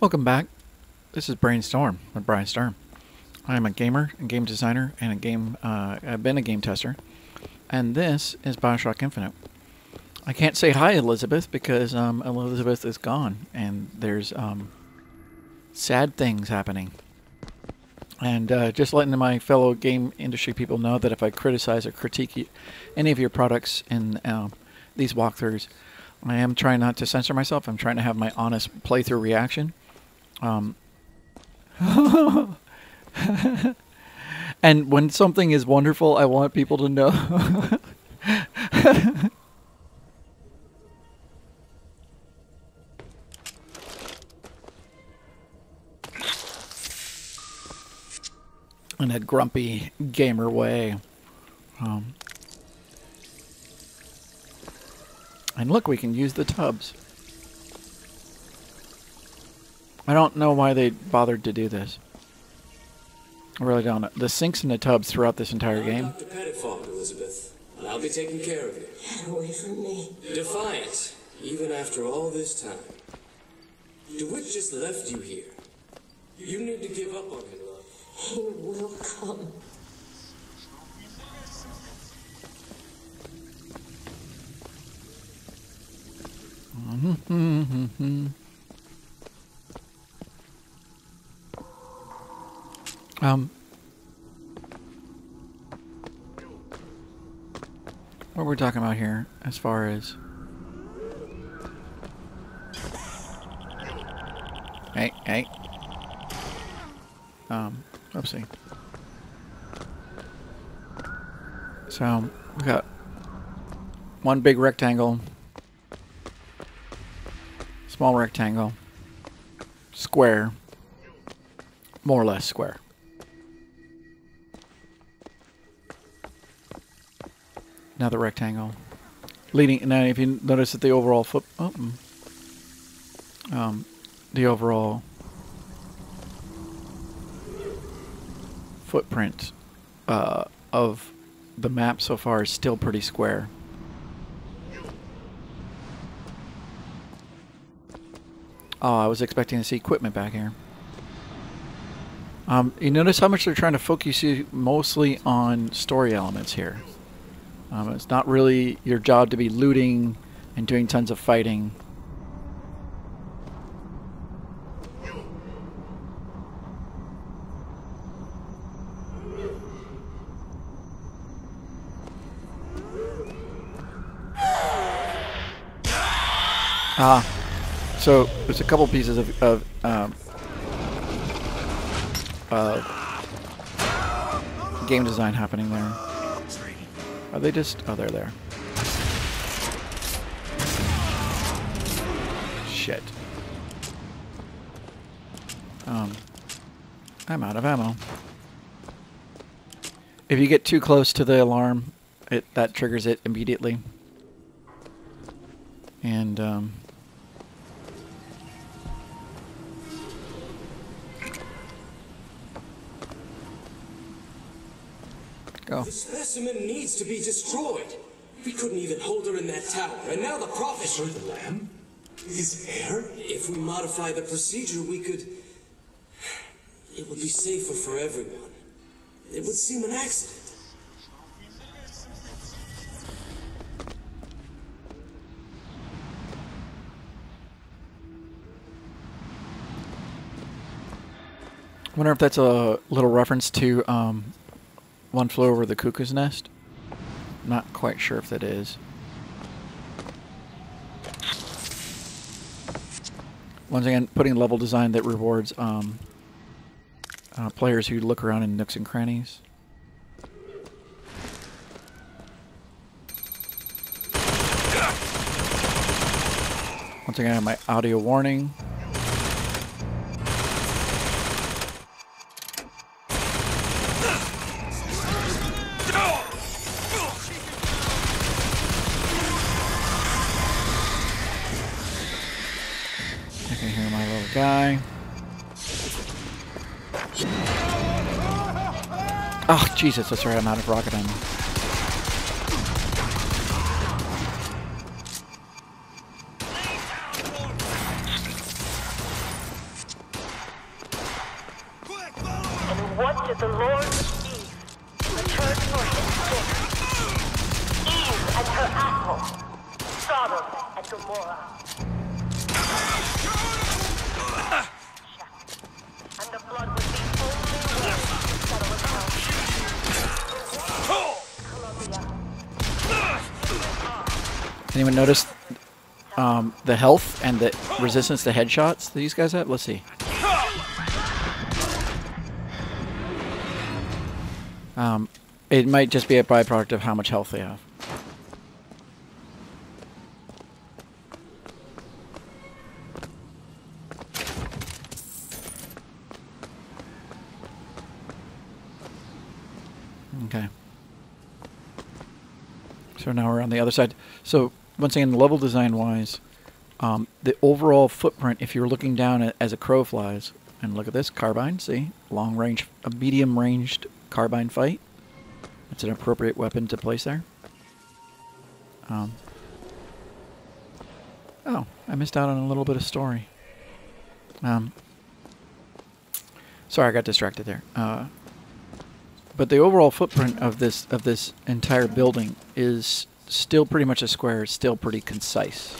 Welcome back. This is BrainStorm with Brian Sturm. I am a gamer, a game designer, and I've been a game tester. And this is Bioshock Infinite. I can't say hi, Elizabeth, because Elizabeth is gone, and there's sad things happening. And just letting my fellow game industry people know that if I criticize or critique any of your products in these walkthroughs, I am trying not to censor myself. I'm trying to have my honest playthrough reaction. And when something is wonderful, I want people to know. In a grumpy gamer way. And look, we can use the tubs. I don't know why they bothered to do this. I really don't. The sinks and the tubs throughout this entire game. Dr. Pettifog, Elizabeth, and I'll be taking care of you. Get away from me. Defiant, even after all this time. DeWitt just left you here. You need to give up on him, love. He will come. What we're talking about here, as far as... Hey. Oopsie. So, we got one big rectangle, small rectangle, square, more or less square. Another rectangle. Leading now, if you notice that the overall the overall footprint of the map so far is still pretty square. Oh, I was expecting to see equipment back here. You notice how much they're trying to focus you mostly on story elements here. It's not really your job to be looting and doing tons of fighting. So there's a couple pieces of game design happening there. Are they just... Oh, they're there. Shit. I'm out of ammo. If you get too close to the alarm, that triggers it immediately. And, go. The specimen needs to be destroyed. We couldn't even hold her in that tower, and now the prophet... For the lamb? His heir? If we modify the procedure, we could... It would be safer for everyone. It would seem an accident. I wonder if that's a little reference to One Flew Over the Cuckoo's Nest. Not quite sure if that is. Once again, putting level design that rewards players who look around in nooks and crannies. Once again, I have my audio warning. Guy. Oh, Jesus, that's right, I'm out of rocket ammo. to the Lord of Eve. Return for his gift. Eve and her apple. Sodom and Gomorrah. And the blood would be only way to settle account. Anyone notice the health and the resistance to headshots these guys have? Let's see. It might just be a byproduct of how much health they have. Okay. So now we're on the other side. So once again, level design wise, the overall footprint, if you're looking down as a crow flies, and look at this, carbine, see? Long range, a medium ranged carbine fight. It's an appropriate weapon to place there. Oh, I missed out on a little bit of story. Sorry, I got distracted there. But the overall footprint of this entire building is still pretty much a square. It's still pretty concise.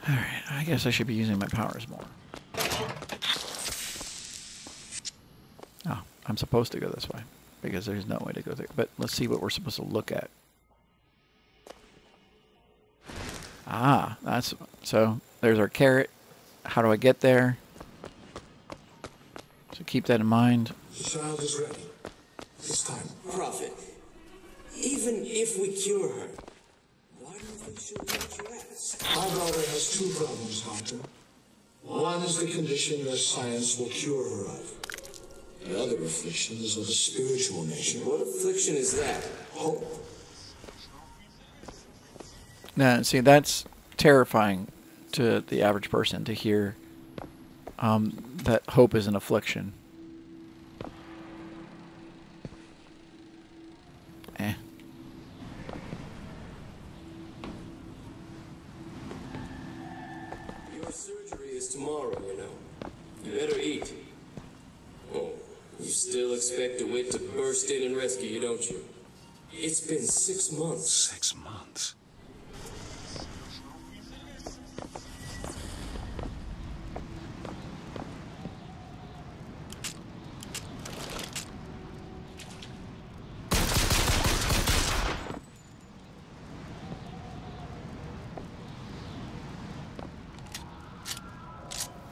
All right, I guess I should be using my powers more. Oh, I'm supposed to go this way because there's no way to go there. But let's see what we're supposed to look at. Ah, that's so there's our carrot. How do I get there? So keep that in mind. The child is ready. This time. Prophet, even if we cure her, why do you think she'll let you ask? My daughter has two problems, Doctor. One is the condition that science will cure her of. The other affliction is of a spiritual nature. What affliction is that? Hope. Now, see, that's terrifying to the average person to hear that hope is an affliction. Eh. Your surgery is tomorrow, you know. You better eat. Oh, you still expect DeWitt to burst in and rescue you, don't you? It's been 6 months. 6 months.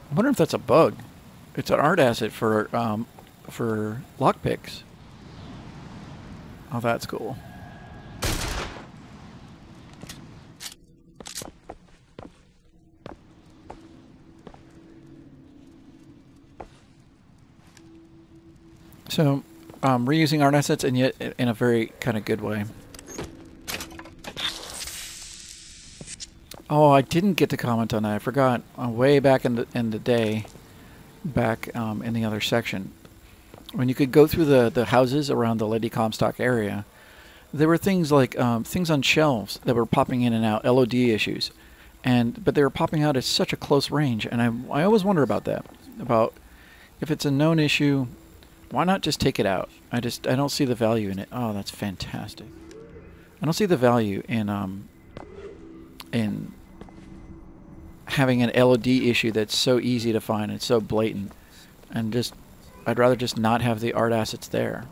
I wonder if that's a bug. It's an art asset for lockpicks. Oh, that's cool. So, reusing art assets, and yet in a very kind of good way. Oh, I didn't get to comment on that. I forgot. Way back in the day, back in the other section, when you could go through the houses around the Lady Comstock area, there were things like things on shelves that were popping in and out, LOD issues, but they were popping out at such a close range, and I always wonder about that. About if it's a known issue, why not just take it out? I don't see the value in it. Oh, that's fantastic. I don't see the value in having an LOD issue that's so easy to find and so blatant, and I'd rather just not have the art assets there.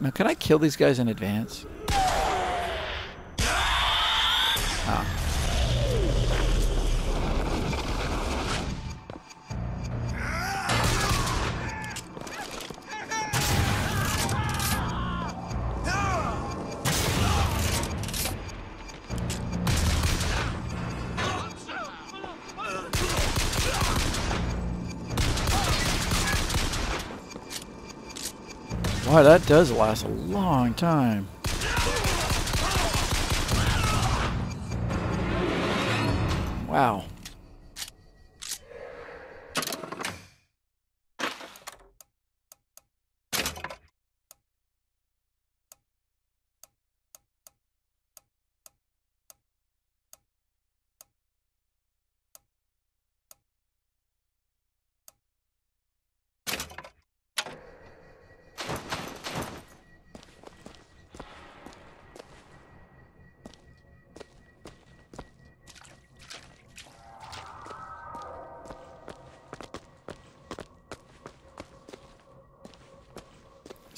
Now, can I kill these guys in advance? Ah. Wow, that does last a long time. Wow.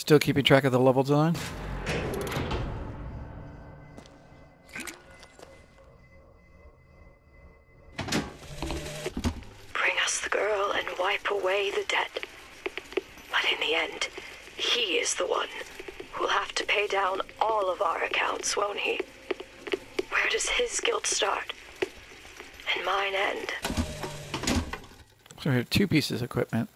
Still keeping track of the level design? Bring us the girl and wipe away the debt. But in the end, he is the one who'll have to pay down all of our accounts, won't he? Where does his guilt start? And mine end? So we have 2 pieces of equipment.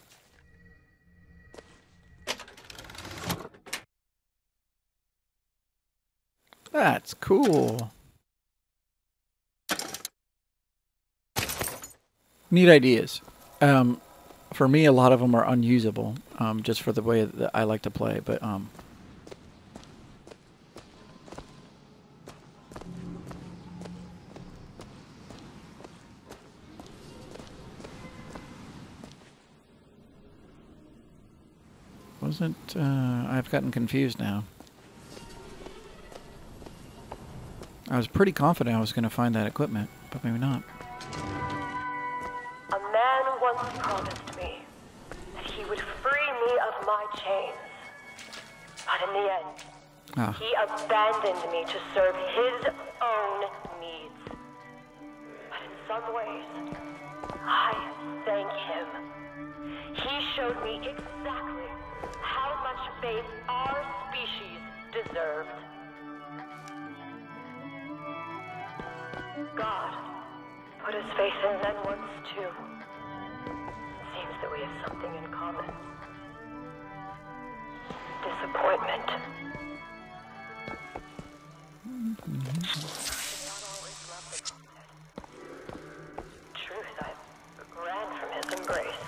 That's cool. Neat ideas. For me, a lot of them are unusable, just for the way that I like to play. But wasn't I've gotten confused now. I was pretty confident I was going to find that equipment, but maybe not. A man once promised me that he would free me of my chains. But in the end, he abandoned me to serve his own needs. But in some ways, I thank him. He showed me exactly how much faith our species deserved. God put his faith in men once too. It seems that we have something in common. Disappointment. Not always loved the concept. Truth, I ran from his embrace.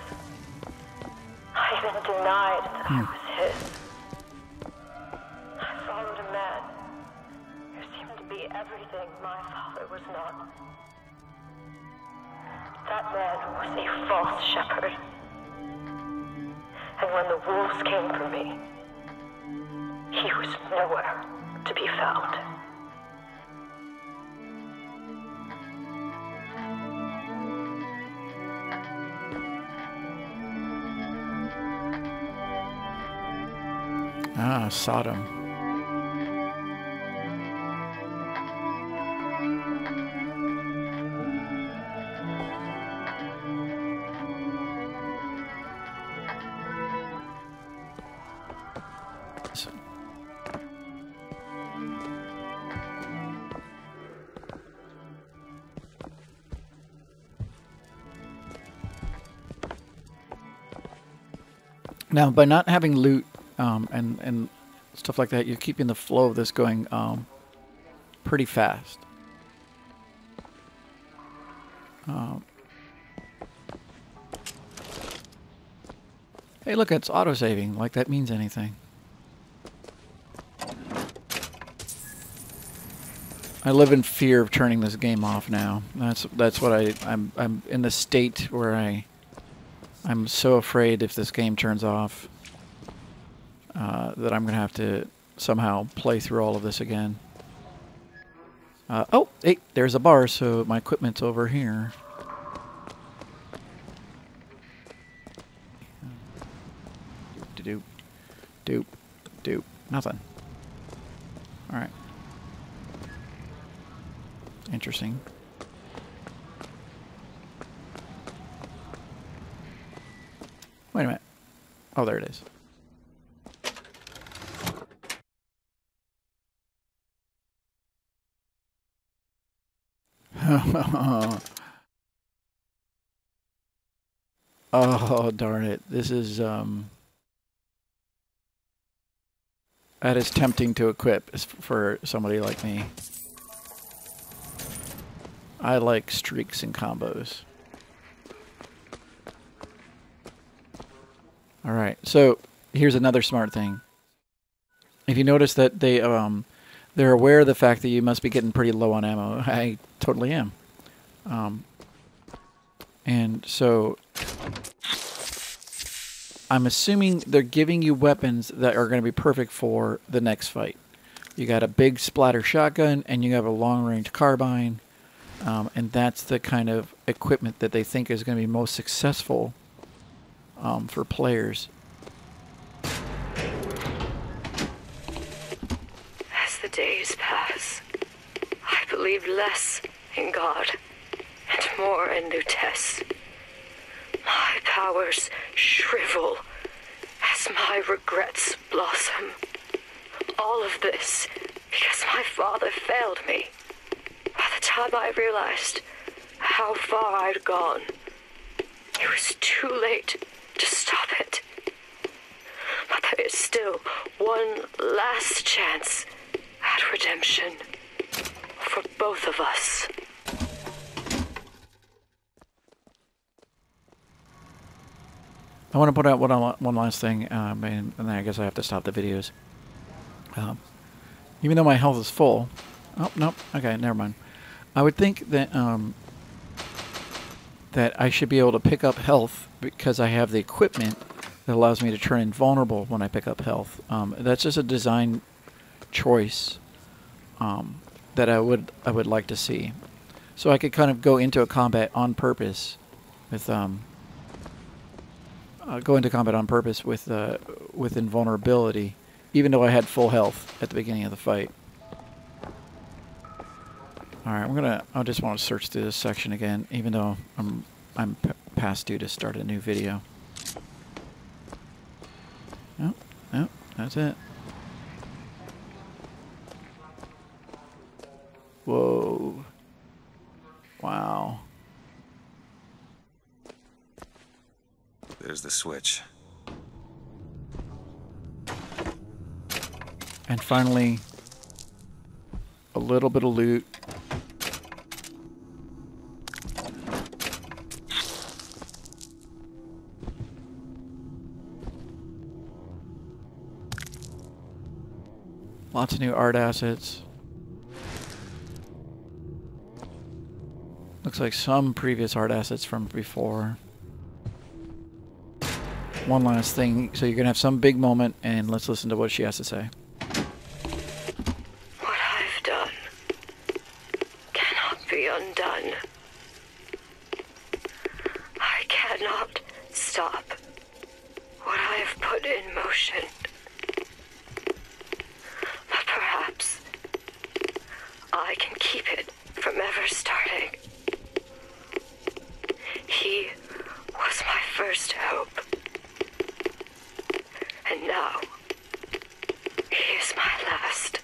I even denied that I was his. I followed a man who seemed to be everything my father was not. That man was a false shepherd. And when the wolves came for me, he was nowhere to be found. Ah, Sodom. Now, by not having loot and stuff like that, you're keeping the flow of this going pretty fast. Hey, look, it's auto-saving, like that means anything. I live in fear of turning this game off now. That's what I'm in the state where I'm so afraid if this game turns off that I'm going to have to somehow play through all of this again. Oh, hey, there's a bar, so my equipment's over here. Doop. Nothing. Alright. Interesting. Wait a minute. Oh, there it is. Oh, darn it. This is, that is tempting to equip for somebody like me. I like streaks and combos. Alright, so here's another smart thing. If you notice that they're aware of the fact that you must be getting pretty low on ammo. I totally am. And so I'm assuming they're giving you weapons that are going to be perfect for the next fight. You got a big splatter shotgun and you have a long-range carbine. And that's the kind of equipment that they think is going to be most successful for players. believed less in God and more in Lutece. My powers shrivel as my regrets blossom. All of this because my father failed me. By the time I realized how far I'd gone, it was too late to stop it. But there is still one last chance at redemption for both of us. I want to put out one last thing, and then I guess I have to stop the videos. Even though my health is full... Oh, nope. Okay, never mind. I would think that that I should be able to pick up health because I have the equipment that allows me to turn invulnerable when I pick up health. That's just a design choice that I would like to see. So I could kind of go into a combat on purpose with with invulnerability, even though I had full health at the beginning of the fight. All right, I just want to search through this section again, even though I'm past due to start a new video. No, no, that's it. Whoa. Wow. There's the switch. And finally, a little bit of loot. Lots of new art assets. Looks like some previous art assets from before. One last thing. So you're going to have some big moment, and let's listen to what she has to say. What I've done cannot be undone. I cannot stop what I have put in motion. But perhaps I can keep it from ever starting. He was my first hope. And now, he is my last.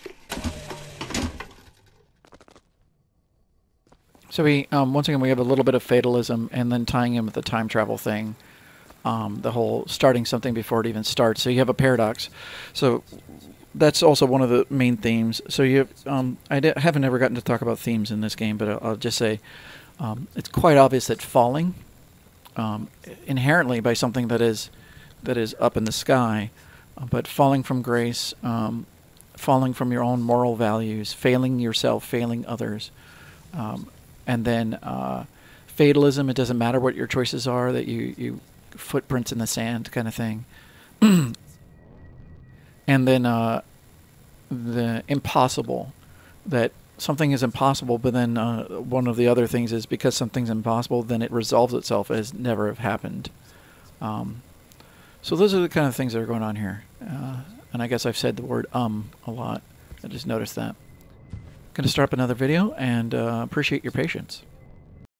So we, once again, we have a little bit of fatalism, and then tying in with the time travel thing. The whole starting something before it even starts. So you have a paradox. So that's also one of the main themes. So you have, haven't ever gotten to talk about themes in this game, but I'll just say it's quite obvious that falling inherently by something that is up in the sky, but falling from grace, falling from your own moral values, failing yourself, failing others, and then fatalism. It doesn't matter what your choices are, that you footprints in the sand kind of thing. And then the impossible, that something is impossible, but then one of the other things is because something's impossible, then it resolves itself as never have happened. So those are the kind of things that are going on here. And I guess I've said the word a lot. I just noticed that. Going to start up another video, and appreciate your patience.